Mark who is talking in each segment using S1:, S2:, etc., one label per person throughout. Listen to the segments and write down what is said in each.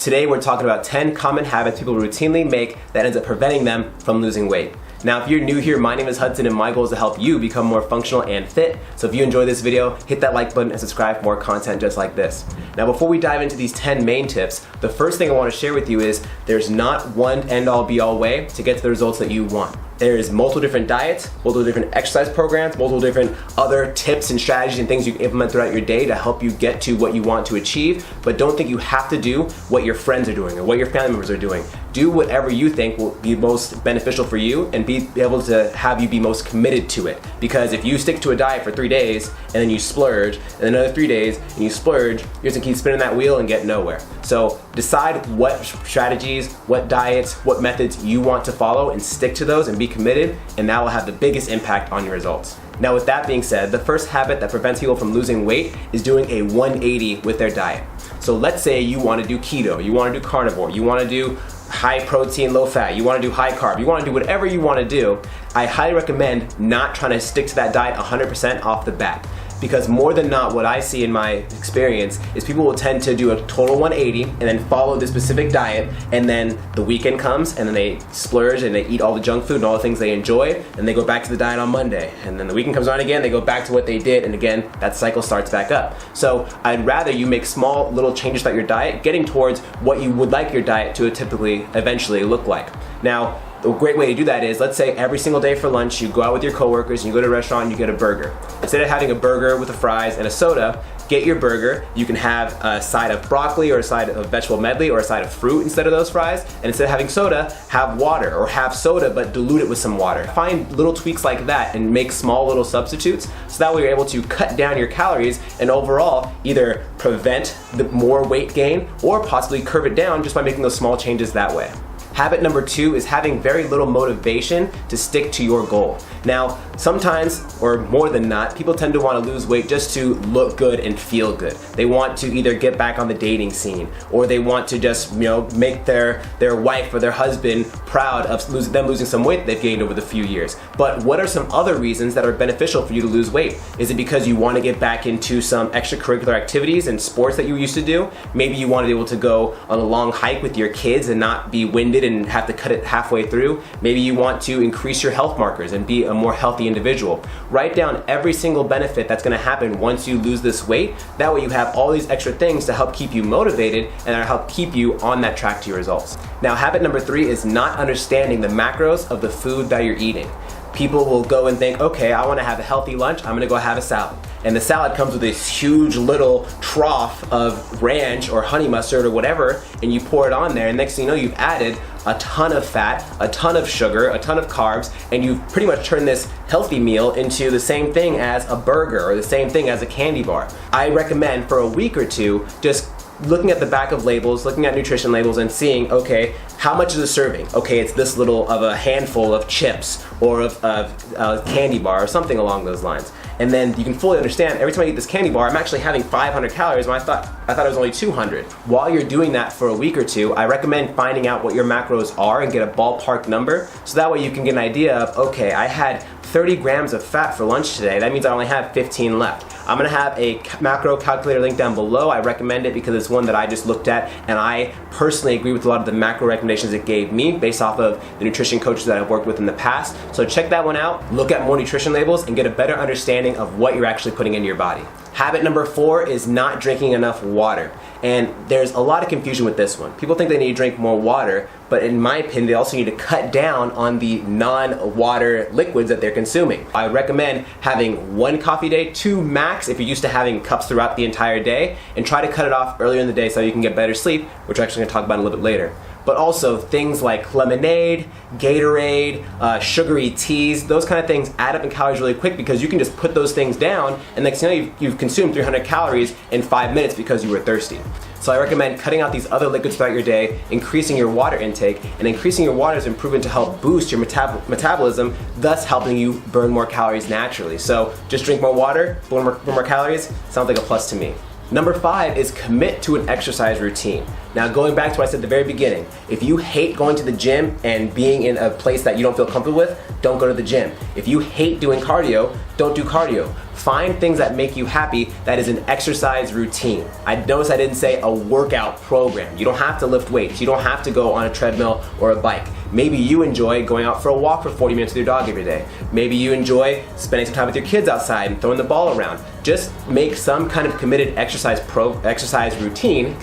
S1: Today we're talking about 10 common habits people routinely make that ends up preventing them from losing weight. Now, if you're new here, my name is Hudson and my goal is to help you become more functional and fit. So if you enjoy this video, hit that like button and subscribe for more content just like this. Now, before we dive into these 10 main tips, the first thing I want to share with you is there's not one end-all be-all way to get to the results that you want. There's multiple different diets, multiple different exercise programs, multiple different other tips and strategies and things you can implement throughout your day to help you get to what you want to achieve. But don't think you have to do what your friends are doing or what your family members are doing. Do whatever you think will be most beneficial for you and be able to have you be most committed to it. Because if you stick to a diet for 3 days and then you splurge, and then another 3 days and you splurge, you're just gonna keep spinning that wheel and get nowhere. So decide what strategies, what diets, what methods you want to follow and stick to those and be committed, and that will have the biggest impact on your results. Now, with that being said, the first habit that prevents people from losing weight is doing a 180 with their diet. So let's say you want to do keto, you want to do carnivore, you want to do high protein, low fat, you want to do high carb, you want to do whatever you want to do. I highly recommend not trying to stick to that diet 100% off the bat. Because more than not, what I see in my experience is people will tend to do a total 180 and then follow this specific diet, and then the weekend comes and then they splurge and they eat all the junk food and all the things they enjoy, and they go back to the diet on Monday. And then the weekend comes around again, they go back to what they did, and again, that cycle starts back up. So I'd rather you make small little changes to your diet, getting towards what you would like your diet to typically eventually look like. Now, a great way to do that is, let's say every single day for lunch, you go out with your coworkers and you go to a restaurant and you get a burger. Instead of having a burger with the fries and a soda, get your burger. You can have a side of broccoli or a side of vegetable medley or a side of fruit instead of those fries. And instead of having soda, have water, or have soda but dilute it with some water. Find little tweaks like that and make small little substitutes, so that way you're able to cut down your calories and overall either prevent the more weight gain or possibly curb it down just by making those small changes that way. Habit number 2 is having very little motivation to stick to your goal. Now, sometimes, or more than not, people tend to want to lose weight just to look good and feel good. They want to either get back on the dating scene, or they want to just, make their wife or their husband proud of them losing some weight they've gained over the few years. But what are some other reasons that are beneficial for you to lose weight? Is it because you want to get back into some extracurricular activities and sports that you used to do? Maybe you want to be able to go on a long hike with your kids and not be winded and have to cut it halfway through. Maybe you want to increase your health markers and be a more healthy individual. Write down every single benefit that's going to happen once you lose this weight. That way you have all these extra things to help keep you motivated and to help keep you on that track to your results. Now, habit number 3 is not understanding the macros of the food that you're eating. People will go and think, okay, I want to have a healthy lunch, I'm going to go have a salad. And the salad comes with this huge little trough of ranch or honey mustard or whatever, and you pour it on there, and next thing you know, you've added a ton of fat, a ton of sugar, a ton of carbs, and you've pretty much turned this healthy meal into the same thing as a burger or the same thing as a candy bar. I recommend for a week or two just looking at the back of labels, looking at nutrition labels and seeing, okay, how much is a serving? Okay, it's this little of a handful of chips or of a candy bar or something along those lines. And then you can fully understand, every time I eat this candy bar, I'm actually having 500 calories when I thought it was only 200. While you're doing that for a week or two, I recommend finding out what your macros are and get a ballpark number, so that way you can get an idea of, okay, I had 30 grams of fat for lunch today. That means I only have 15 left. I'm gonna have a macro calculator link down below. I recommend it because it's one that I just looked at, and I personally agree with a lot of the macro recommendations it gave me based off of the nutrition coaches that I've worked with in the past. So check that one out, look at more nutrition labels, and get a better understanding of what you're actually putting into your body. Habit number 4 is not drinking enough water. And there's a lot of confusion with this one. People think they need to drink more water, but in my opinion, they also need to cut down on the non-water liquids that they're consuming. I recommend having 1 coffee a day, 2 max if you're used to having cups throughout the entire day, and try to cut it off earlier in the day so you can get better sleep, which we're actually going to talk about a little bit later. But also things like lemonade, Gatorade, sugary teas, those kind of things add up in calories really quick because you can just put those things down, and next thing you know, you've consumed 300 calories in 5 minutes because you were thirsty. So I recommend cutting out these other liquids throughout your day, increasing your water intake, and increasing your water is proven to help boost your metabolism, thus helping you burn more calories naturally. So just drink more water, burn more calories, sounds like a plus to me. Number 5 is commit to an exercise routine. Now, going back to what I said at the very beginning, if you hate going to the gym and being in a place that you don't feel comfortable with, don't go to the gym. If you hate doing cardio, don't do cardio. Find things that make you happy that is an exercise routine. I notice I didn't say a workout program. You don't have to lift weights. You don't have to go on a treadmill or a bike. Maybe you enjoy going out for a walk for 40 minutes with your dog every day. Maybe you enjoy spending some time with your kids outside and throwing the ball around. Just make some kind of committed exercise routine,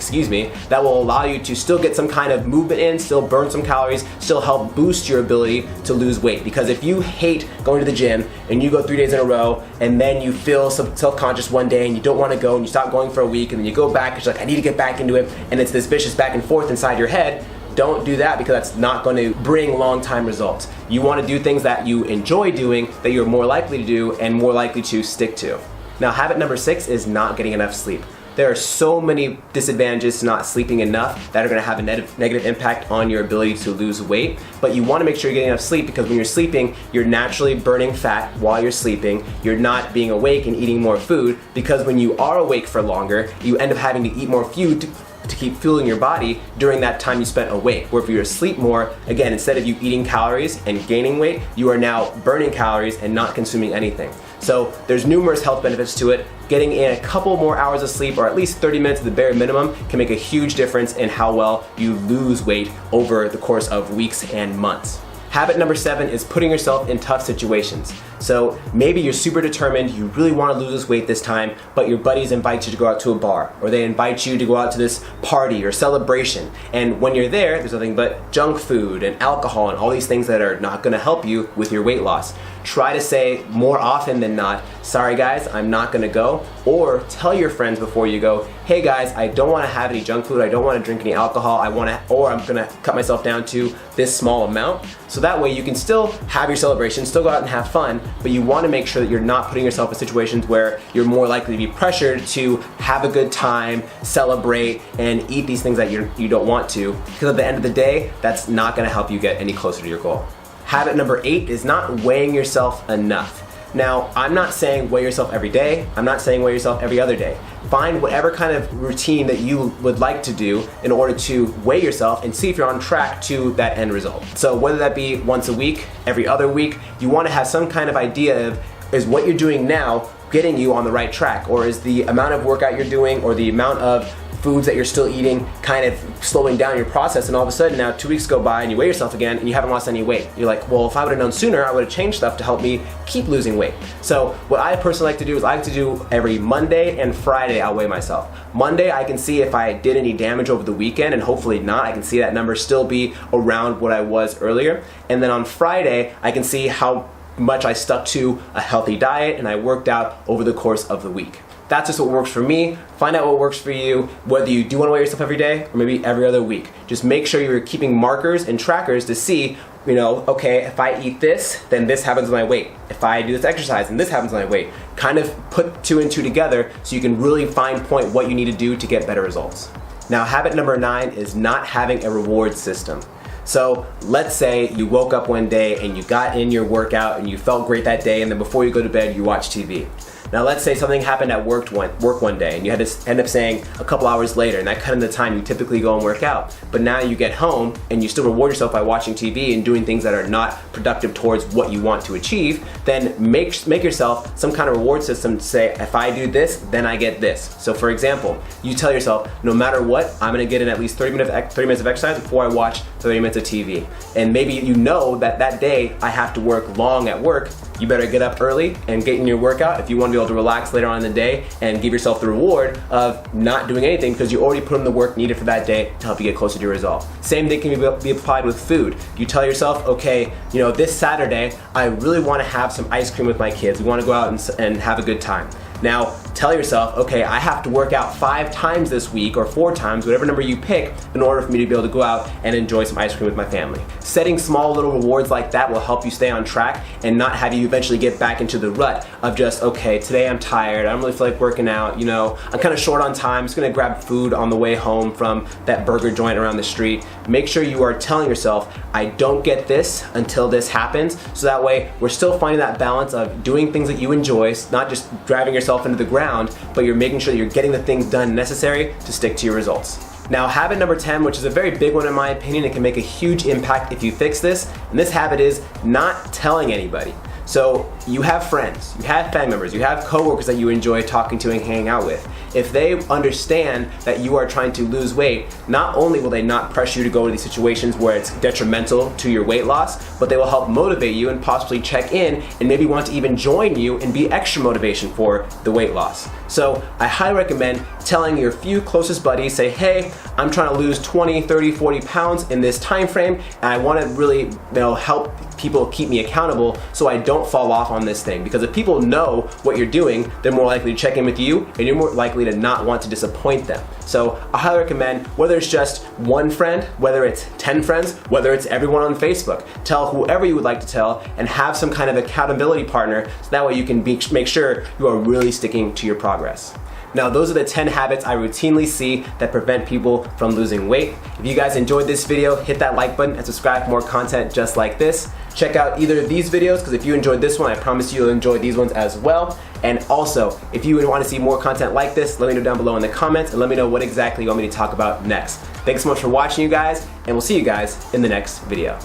S1: that will allow you to still get some kind of movement in, still burn some calories, still help boost your ability to lose weight. Because if you hate going to the gym and you go 3 days in a row and then you feel self-conscious one day and you don't want to go and you stop going for a week and then you go back and you're like, I need to get back into it, and it's this vicious back and forth inside your head, don't do that, because that's not going to bring long-time results. You want to do things that you enjoy doing, that you're more likely to do and more likely to stick to. Now, habit number 6 is not getting enough sleep. There are so many disadvantages to not sleeping enough that are going to have a negative impact on your ability to lose weight, but you want to make sure you're getting enough sleep, because when you're sleeping, you're naturally burning fat while you're sleeping. You're not being awake and eating more food, because when you are awake for longer, you end up having to eat more food to keep fueling your body during that time you spent awake. Where if you're asleep more, again, instead of you eating calories and gaining weight, you are now burning calories and not consuming anything. So there's numerous health benefits to it. Getting in a couple more hours of sleep, or at least 30 minutes at the bare minimum, can make a huge difference in how well you lose weight over the course of weeks and months. Habit number 7 is putting yourself in tough situations. So maybe you're super determined, you really want to lose this weight this time, but your buddies invite you to go out to a bar, or they invite you to go out to this party or celebration. And when you're there's nothing but junk food and alcohol and all these things that are not going to help you with your weight loss. Try to say more often than not, sorry guys, I'm not going to go. Or tell your friends before you go, hey guys, I don't want to have any junk food, I don't want to drink any alcohol, I'm going to cut myself down to this small amount. So that way you can still have your celebration, still go out and have fun, but you want to make sure that you're not putting yourself in situations where you're more likely to be pressured to have a good time, celebrate, and eat these things that you don't want to, because at the end of the day, that's not going to help you get any closer to your goal. Habit number 8 is not weighing yourself enough. Now, I'm not saying weigh yourself every day. I'm not saying weigh yourself every other day. Find whatever kind of routine that you would like to do in order to weigh yourself and see if you're on track to that end result. So whether that be once a week, every other week, you want to have some kind of idea of, is what you're doing now getting you on the right track? Or is the amount of workout you're doing, or the amount of foods that you're still eating kind of slowing down your process, and all of a sudden now 2 weeks go by and you weigh yourself again and you haven't lost any weight. You're like, well, if I would have known sooner, I would have changed stuff to help me keep losing weight. So what I personally like to do is I like to do every Monday and Friday I'll weigh myself. Monday I can see if I did any damage over the weekend, and hopefully not. I can see that number still be around what I was earlier. And then on Friday I can see how much I stuck to a healthy diet and I worked out over the course of the week. That's just what works for me. Find out what works for you, whether you do want to weigh yourself every day or maybe every other week. Just make sure you're keeping markers and trackers to see, okay, if I eat this, then this happens with my weight. If I do this exercise, then this happens with my weight. Kind of put 2 and 2 together so you can really fine point what you need to do to get better results. Now, habit number 9 is not having a reward system. So let's say you woke up one day and you got in your workout and you felt great that day, and then before you go to bed, you watch TV. Now let's say something happened at work one day and you had to end up staying a couple hours later, and that kind of the time you typically go and work out. But now you get home and you still reward yourself by watching TV and doing things that are not productive towards what you want to achieve. Then make yourself some kind of reward system to say, if I do this, then I get this. So for example, you tell yourself, no matter what, I'm gonna get in at least 30 minutes of exercise before I watch 30 minutes of TV. And maybe you know that day I have to work long at work. You better get up early and get in your workout if you want to be able to relax later on in the day and give yourself the reward of not doing anything, because you already put in the work needed for that day to help you get closer to your result. Same thing can be applied with food. You tell yourself, okay, this Saturday I really want to have some ice cream with my kids. We want to go out and have a good time. Now, tell yourself, okay, I have to work out 5 times this week, or 4 times, whatever number you pick, in order for me to be able to go out and enjoy some ice cream with my family. Setting small little rewards like that will help you stay on track and not have you eventually get back into the rut of just, okay, today I'm tired, I don't really feel like working out, I'm kind of short on time, I'm just gonna grab food on the way home from that burger joint around the street. Make sure you are telling yourself, I don't get this until this happens, so that way we're still finding that balance of doing things that you enjoy, not just driving yourself into the ground, but you're making sure that you're getting the things done necessary to stick to your results. Now, habit number 10, which is a very big one in my opinion, it can make a huge impact if you fix this, and this habit is not telling anybody. So you have friends, you have family members, you have coworkers that you enjoy talking to and hanging out with. If they understand that you are trying to lose weight, not only will they not press you to go to these situations where it's detrimental to your weight loss, but they will help motivate you and possibly check in and maybe want to even join you and be extra motivation for the weight loss. So I highly recommend telling your few closest buddies, say, hey, I'm trying to lose 20, 30, 40 pounds in this time frame, and I want to really help people keep me accountable so I don't fall off on this thing. Because if people know what you're doing, they're more likely to check in with you, and you're more likely to not want to disappoint them. So I highly recommend, whether it's just one friend, whether it's 10 friends, whether it's everyone on Facebook, tell whoever you would like to tell and have some kind of accountability partner, so that way you can make sure you are really sticking to your progress. Now, those are the 10 habits I routinely see that prevent people from losing weight. If you guys enjoyed this video, hit that like button and subscribe for more content just like this. Check out either of these videos, because if you enjoyed this one, I promise you'll enjoy these ones as well. And also, if you would want to see more content like this, let me know down below in the comments and let me know what exactly you want me to talk about next. Thanks so much for watching, you guys, and we'll see you guys in the next video.